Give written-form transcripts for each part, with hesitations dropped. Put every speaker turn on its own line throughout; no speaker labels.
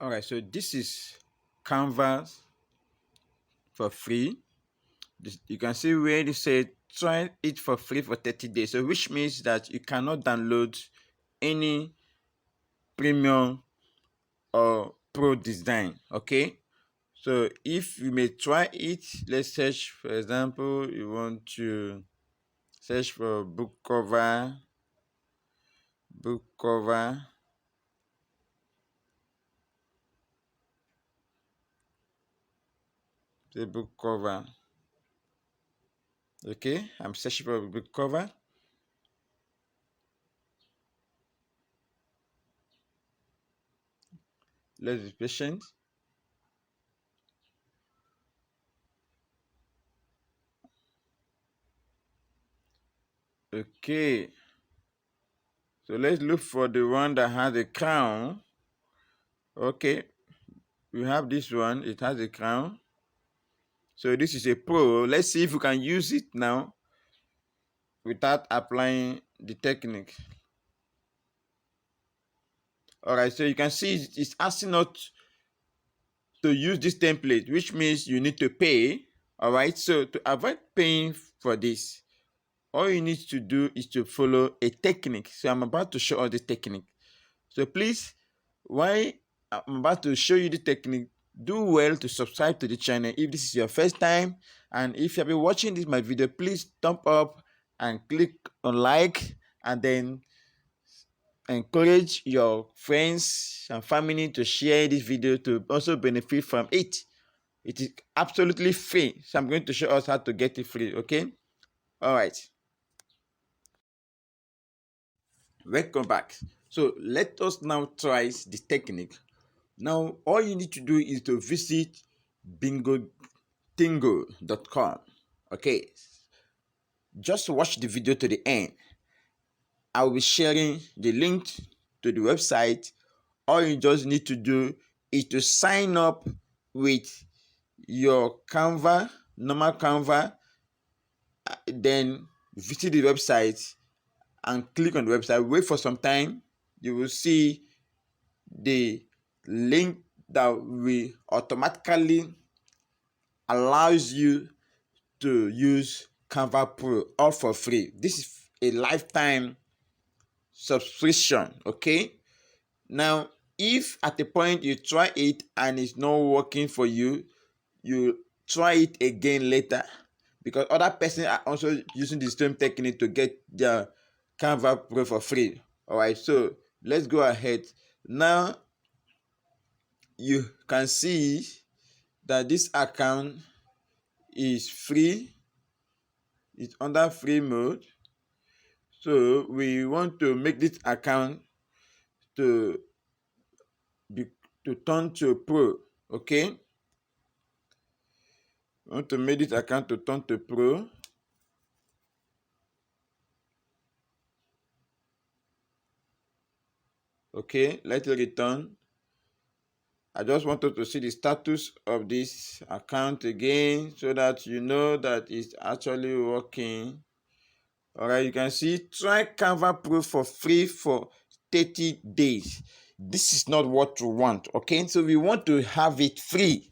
All right, so this is Canva for free. You can see where it says try it for free for 30 days. So which means that you cannot download any premium or pro design. Okay, so if you may try it, let's search, for example, you want to search for book cover, the book cover. Okay, I'm searching for a book cover. Let's be patient. Okay, so let's look for the one that has a crown. Okay, we have this one, it has a crown. So this is a pro. Let's see if we can use it now without applying the technique. All right, so you can see it's asking us to use this template, which means you need to pay. All right, so to avoid paying for this, all you need to do is to follow a technique. So I'm about to show you the technique. So please, while I'm about to show you the technique, do well to subscribe to the channel if this is your first time, and if you have been watching my video, please thumb up and click on like, and then encourage your friends and family to share this video to also benefit from it. It is absolutely free, so I'm going to show us how to get it free. Okay, all right, welcome back. So let us now try the technique. Now, all you need to do is to visit bingotingo.com. Okay, just watch the video to the end. I will be sharing the link to the website. All you just need to do is to sign up with your Canva, normal Canva, then visit the website and click on the website. Wait for some time. You will see the link that will automatically allows you to use Canva Pro all for free. This is a lifetime subscription. Okay, now if at the point you try it and it's not working for you, you try it again later, because other persons are also using the same technique to get their Canva Pro for free. All right, so let's go ahead. Now you can see that this account is free. It's under free mode. So we want to make this account to turn to pro. Okay, we want to make this account to turn to pro. Okay, let's return. I just wanted to see the status of this account again so that you know that it's actually working. All right, you can see try Canva Pro for free for 30 days. This is not what we want. Okay, so we want to have it free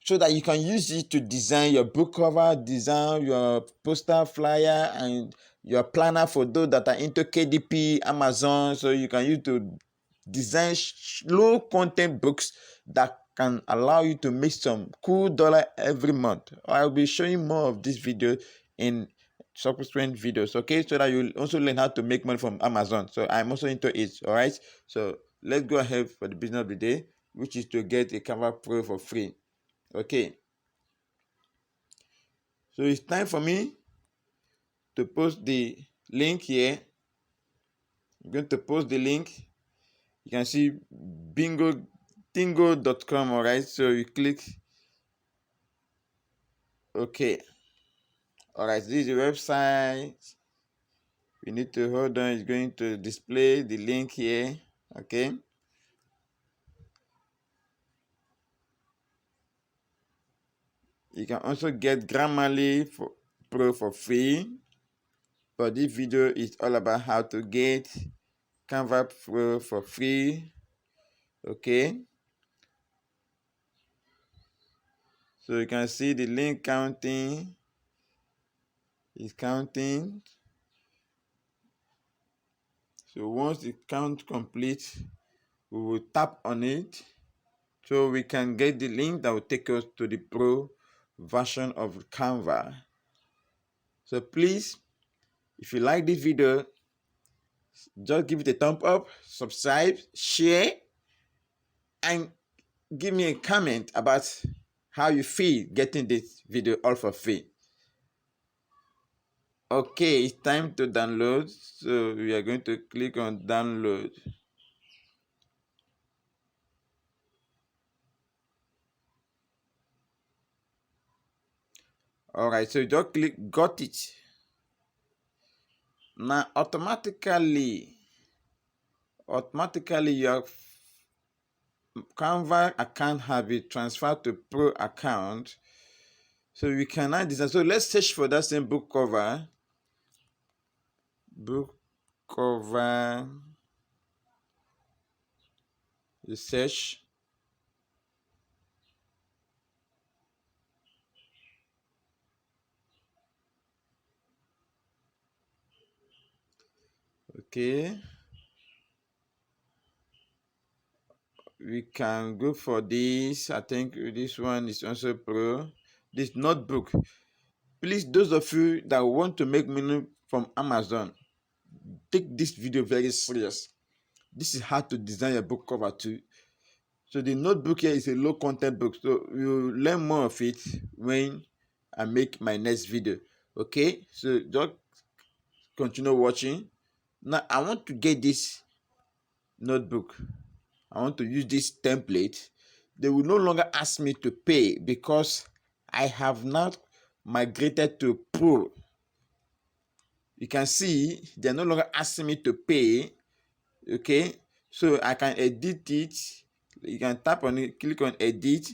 so that you can use it to design your book cover, design your poster flyer, and your planner for those that are into KDP, Amazon. So you can use to design low content books that can allow you to make some cool dollar every month. I'll be showing more of this video in subsequent videos, okay, so that you'll also learn how to make money from Amazon. So I'm also into it. All right, so let's go ahead for the business of the day, which is to get a Canva Pro for free. Okay, so it's time for me to post the link here. I'm going to post the link. You can see bingotingo.com. all right, so you click okay. All right, this is the website. We need to hold on. It's going to display the link here. Okay, you can also get Grammarly Pro for free, but this video is all about how to get Canva Pro for free. Okay, So you can see the link counting is counting. So once the count complete, we will tap on it so we can get the link that will take us to the pro version of Canva. So please, if you like this video, just give it a thumb up, subscribe, share, and give me a comment about how you feel getting this video all for free. Okay, it's time to download. So we are going to click on download. All right, so just click got it. Now automatically your Canva account have been transferred to pro account. So we can now design. So let's search for that same book cover. Book cover. You search. Okay. We can go for this. I think this one is also pro. This notebook. Please, those of you that want to make money from Amazon, take this video very serious. This is how to design your book cover too. So the notebook here is a low content book. So you'll learn more of it when I make my next video. Okay, so just continue watching. Now I want to get this notebook. I want to use this template. They will no longer ask me to pay because I have now migrated to Pro. You can see they're no longer asking me to pay. Okay, so I can edit it. You can tap on it, click on edit,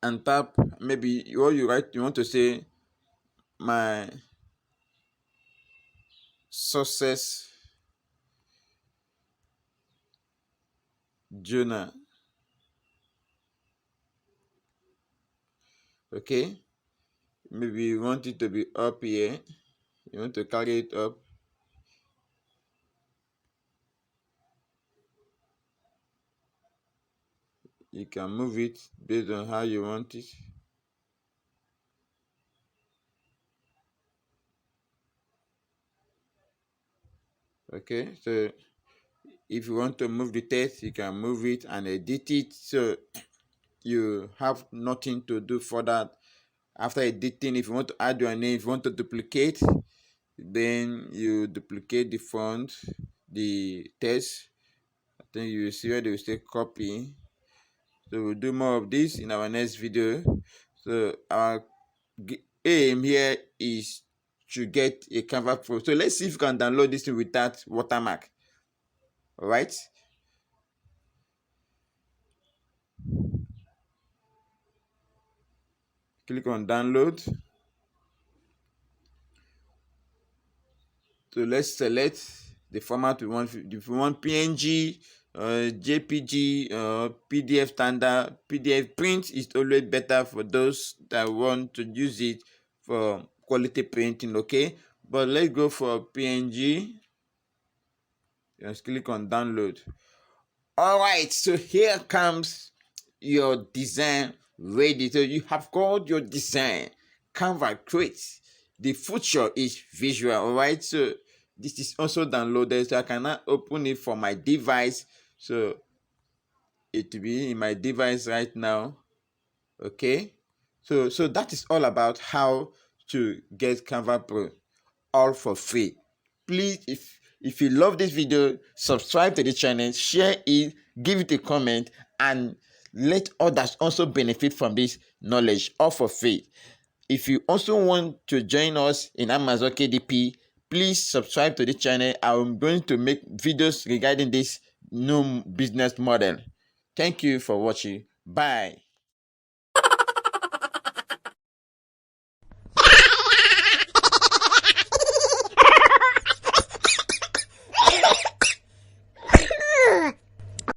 and tap maybe what you write. You want to say my success journal. Okay, maybe you want it to be up here. You want to carry it up. You can move it based on how you want it. Okay, so if you want to move the text, you can move it and edit it. So you have nothing to do for that. After editing, if you want to add your name, if you want to duplicate, then you duplicate the font, the text. I think you will see where they will say copy. So we'll do more of this in our next video. So our aim here is to get a Canva Pro. So let's see if you can download this thing with that watermark. All right. Click on download. So let's select the format we want. If we want PNG, JPG, PDF standard, PDF print is always better for those that want to use it for quality printing. Okay, but let's go for PNG. Just click on download. All right, so here comes your design ready. So you have got your design. Canva create. The future is visual. All right, so this is also downloaded, so I cannot open it for my device. So it will be in my device right now. Okay, so that is all about how to get Canva Pro all for free. Please, if you love this video, subscribe to the channel, share it, give it a comment, and let others also benefit from this knowledge all for free. If you also want to join us in Amazon KDP, please subscribe to the channel. I'm going to make videos regarding this new business model. Thank you for watching. Bye.